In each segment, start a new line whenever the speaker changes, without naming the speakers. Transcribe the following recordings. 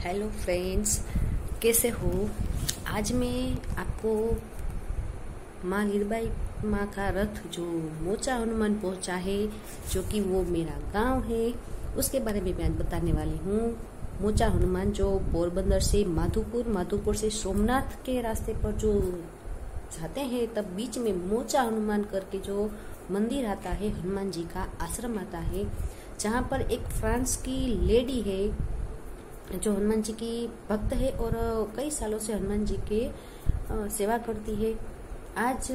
Hello friends, कैसे हो। आज मैं आपको माँ लीरबाई माँ का रथ जो मोचा हनुमान पहुंचा है, जो कि वो मेरा गांव है, उसके बारे में मैं बताने वाली हूँ। मोचा हनुमान जो पोरबंदर से माधोपुर से सोमनाथ के रास्ते पर जो जाते हैं, तब बीच में मोचा हनुमान करके जो मंदिर आता है, हनुमान जी का आश्रम आता है, जहाँ पर एक फ्रांस की लेडी है जो हनुमान जी की भक्त है और कई सालों से हनुमान जी के सेवा करती है। आज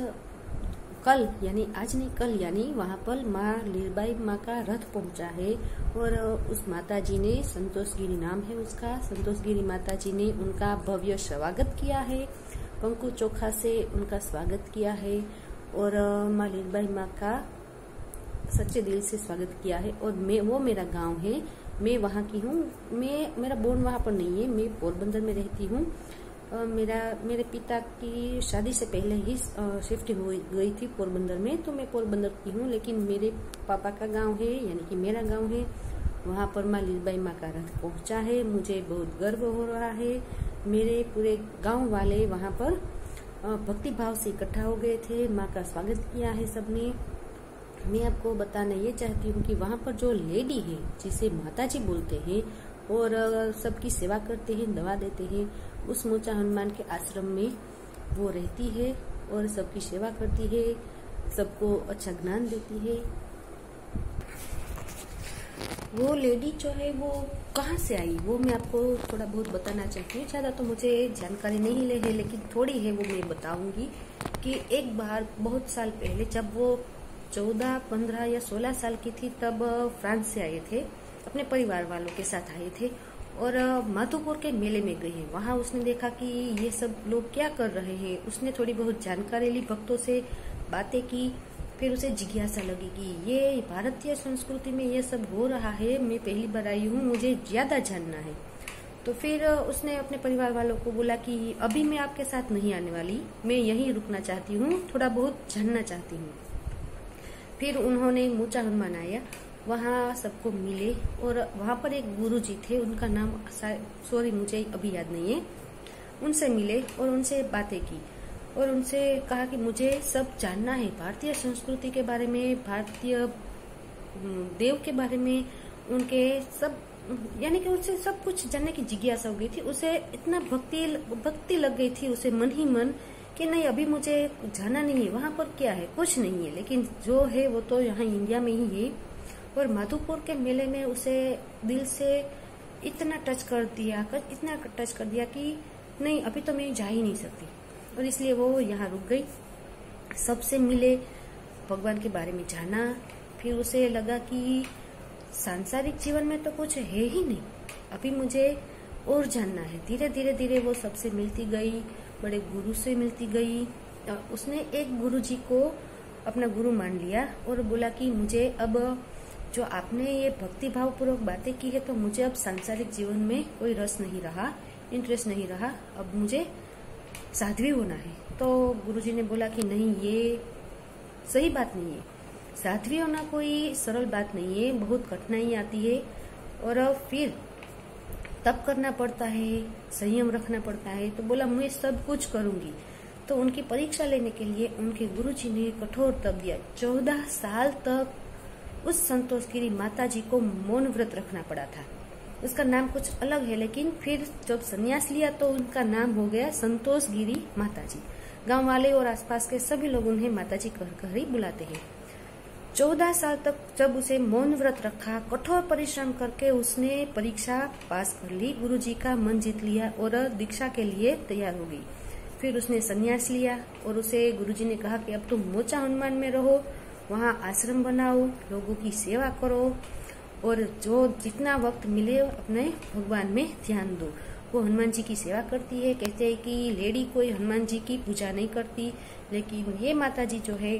नहीं कल यानी वहाँ पर माँ लीरबाई माँ का रथ पहुँचा है और उस माता जी ने, संतोषगिरी नाम है उसका, संतोषगिरी माता जी ने उनका भव्य स्वागत किया है, पंखु चोखा से उनका स्वागत किया है और माँ लीरबाई माँ का सच्चे दिल से स्वागत किया है। और वो मेरा गांव है, मैं वहाँ की हूँ। मेरा बोर्न वहाँ पर नहीं है, मैं पोरबंदर में रहती हूँ। मेरे पिता की शादी से पहले ही शिफ्ट हो गई थी पोरबंदर में, तो मैं पोरबंदर की हूँ। लेकिन मेरे पापा का गांव है, यानी कि मेरा गांव है, वहाँ पर माँ लीरबाई माँ का रथ पहुँचा है। मुझे बहुत गर्व हो रहा है। मेरे पूरे गाँव वाले वहाँ पर भक्ति भाव से इकट्ठा हो गए थे, माँ का स्वागत किया है सबने। मैं आपको बताना ये चाहती हूँ कि वहाँ पर जो लेडी है, जिसे माता जी बोलते हैं और सबकी सेवा करते हैं, दवा देते हैं, उस मोचा हनुमान के आश्रम में वो रहती है और सबकी सेवा करती है, सबको अच्छा ज्ञान देती है। वो लेडी जो है वो कहाँ से आई, वो मैं आपको थोड़ा बहुत बताना चाहती हूँ। ज़्यादा तो मुझे जानकारी नहीं है, लेकिन थोड़ी है वो मैं बताऊंगी। कि एक बार बहुत साल पहले, जब वो 14, 15 या 16 साल की थी, तब फ्रांस से आए थे, अपने परिवार वालों के साथ आए थे और माधोपुर के मेले में गए हैं। वहाँ उसने देखा कि ये सब लोग क्या कर रहे हैं। उसने थोड़ी बहुत जानकारी ली, भक्तों से बातें की, फिर उसे जिज्ञासा लगी कि ये भारतीय संस्कृति में ये सब हो रहा है, मैं पहली बार आई हूँ, मुझे ज्यादा जानना है। तो फिर उसने अपने परिवार वालों को बोला कि अभी मैं आपके साथ नहीं आने वाली, मैं यहीं रुकना चाहती हूँ, थोड़ा बहुत जानना चाहती हूँ। फिर उन्होंने मोचा हनुमान आया, वहाँ सबको मिले और वहाँ पर एक गुरुजी थे, उनका नाम मुझे अभी याद नहीं है। उनसे मिले और उनसे बातें की और उनसे कहा कि मुझे सब जानना है, भारतीय संस्कृति के बारे में, भारतीय देव के बारे में, उनके सब, यानी कि उससे सब कुछ जानने की जिज्ञासा हो गई थी। उसे इतना भक्ति लग गई थी उसे मन ही मन, कि नहीं अभी मुझे जाना नहीं है, वहाँ पर क्या है, कुछ नहीं है, लेकिन जो है वो तो यहाँ इंडिया में ही है। और माधोपुर के मेले में उसे दिल से इतना टच कर दिया कि नहीं अभी तो मैं जा ही नहीं सकती, और इसलिए वो यहाँ रुक गई। सबसे मिले, भगवान के बारे में जाना, फिर उसे लगा कि सांसारिक जीवन में तो कुछ है ही नहीं, अभी मुझे और जानना है। धीरे धीरे वो सबसे मिलती गई, बड़े गुरु से मिलती गई। उसने एक गुरु जी को अपना गुरु मान लिया और बोला कि मुझे अब जो आपने ये भक्ति भाव पूर्वक बातें की है, तो मुझे अब सांसारिक जीवन में कोई रस नहीं रहा, इंटरेस्ट नहीं रहा, अब मुझे साध्वी होना है। तो गुरुजी ने बोला कि नहीं, ये सही बात नहीं है, साध्वी होना कोई सरल बात नहीं है, बहुत कठिनाई आती है और फिर तब करना पड़ता है, संयम रखना पड़ता है। तो बोला मैं सब कुछ करूंगी। तो उनकी परीक्षा लेने के लिए उनके गुरुजी ने कठोर तप दिया। 14 साल तक उस संतोषगिरी माता जी को मौन व्रत रखना पड़ा था। उसका नाम कुछ अलग है, लेकिन फिर जब संन्यास लिया तो उनका नाम हो गया संतोषगिरी माता जी। गाँव वाले और आसपास के सभी लोग उन्हें माता जी कहकर ही बुलाते हैं। 14 साल तक जब उसे मौन व्रत रखा, कठोर परिश्रम करके उसने परीक्षा पास कर ली, गुरुजी का मन जीत लिया और दीक्षा के लिए तैयार हो गई। फिर उसने संन्यास लिया और उसे गुरुजी ने कहा कि अब तुम मोचा हनुमान में रहो, वहाँ आश्रम बनाओ, लोगों की सेवा करो और जो जितना वक्त मिले अपने भगवान में ध्यान दो। वो हनुमान जी की सेवा करती है। कहते हैं कि लेडी कोई हनुमान जी की पूजा नहीं करती, लेकिन ये माता जी जो है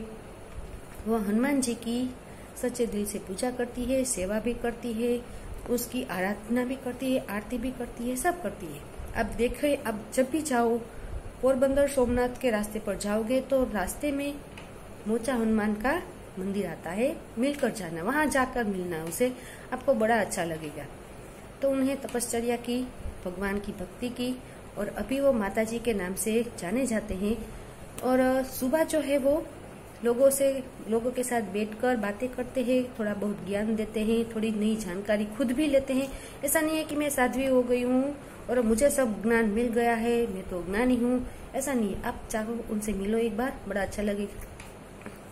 वो हनुमान जी की सच्चे दिल से पूजा करती है, सेवा भी करती है, उसकी आराधना भी करती है, आरती भी करती है, सब करती है। अब देखिए, अब जब भी जाओ पोरबंदर सोमनाथ के रास्ते पर जाओगे तो रास्ते में मोचा हनुमान का मंदिर आता है, मिलकर जाना, वहां जाकर मिलना उसे, आपको बड़ा अच्छा लगेगा। तो उन्हें तपश्चर्या की भगवान की भक्ति की और अभी वो माता जी के नाम से जाने जाते हैं। और सुबह जो है वो लोगों के साथ बैठकर बातें करते हैं, थोड़ा बहुत ज्ञान देते हैं, थोड़ी नई जानकारी खुद भी लेते हैं। ऐसा नहीं है कि मैं साध्वी हो गई हूँ और मुझे सब ज्ञान मिल गया है, मैं तो ज्ञानी हूँ, ऐसा नहीं। आप चाहो उनसे मिलो एक बार, बड़ा अच्छा लगेगा।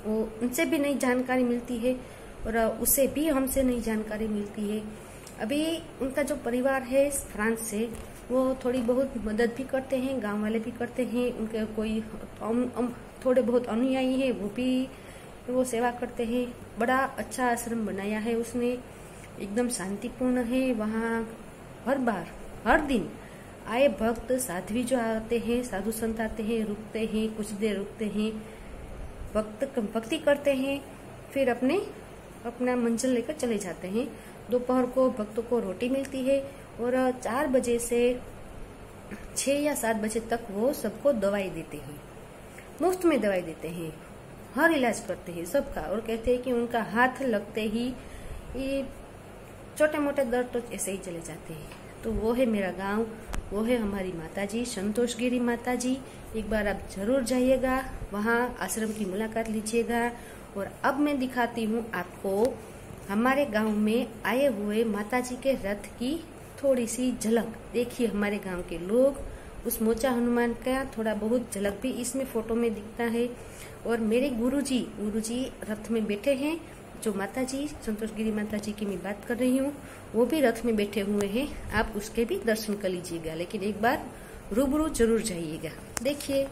वो उनसे भी नई जानकारी मिलती है और उससे भी हमसे नई जानकारी मिलती है। अभी उनका जो परिवार है फ्रांस से, वो थोड़ी बहुत मदद भी करते हैं, गांव वाले भी करते हैं, उनके कोई थोड़े बहुत अनुयायी है वो भी वो सेवा करते हैं। बड़ा अच्छा आश्रम बनाया है उसने, एकदम शांतिपूर्ण है। वहाँ हर दिन आए भक्त साध्वी जो आते हैं, साधु संत आते हैं, रुकते हैं, कुछ देर रुकते हैं, भक्ति करते हैं, फिर अपना मंजिल लेकर चले जाते हैं। दोपहर को भक्तों को रोटी मिलती है और 4 बजे से 6 या 7 बजे तक वो सबको दवाई देते हैं, मुफ्त में दवाई देते हैं, हर इलाज करते हैं सबका। और कहते हैं कि उनका हाथ लगते ही ये छोटे मोटे दर्द तो ऐसे ही चले जाते हैं। तो वो है मेरा गांव, वो है हमारी माता जी, संतोषगिरी माता जी। एक बार आप जरूर जाइएगा, वहाँ आश्रम की मुलाकात लीजिएगा। और अब मैं दिखाती हूँ आपको हमारे गांव में आए हुए माता जी के रथ की थोड़ी सी झलक। देखिए हमारे गांव के लोग, उस मोचा हनुमान का थोड़ा बहुत झलक भी इसमें फोटो में दिखता है। और मेरे गुरुजी रथ में बैठे हैं। जो माता जी, संतोषगिरी माता जी की मैं बात कर रही हूँ, वो भी रथ में बैठे हुए हैं। आप उसके भी दर्शन कर लीजिएगा, लेकिन एक बार रूबरू जरूर जाइएगा। देखिए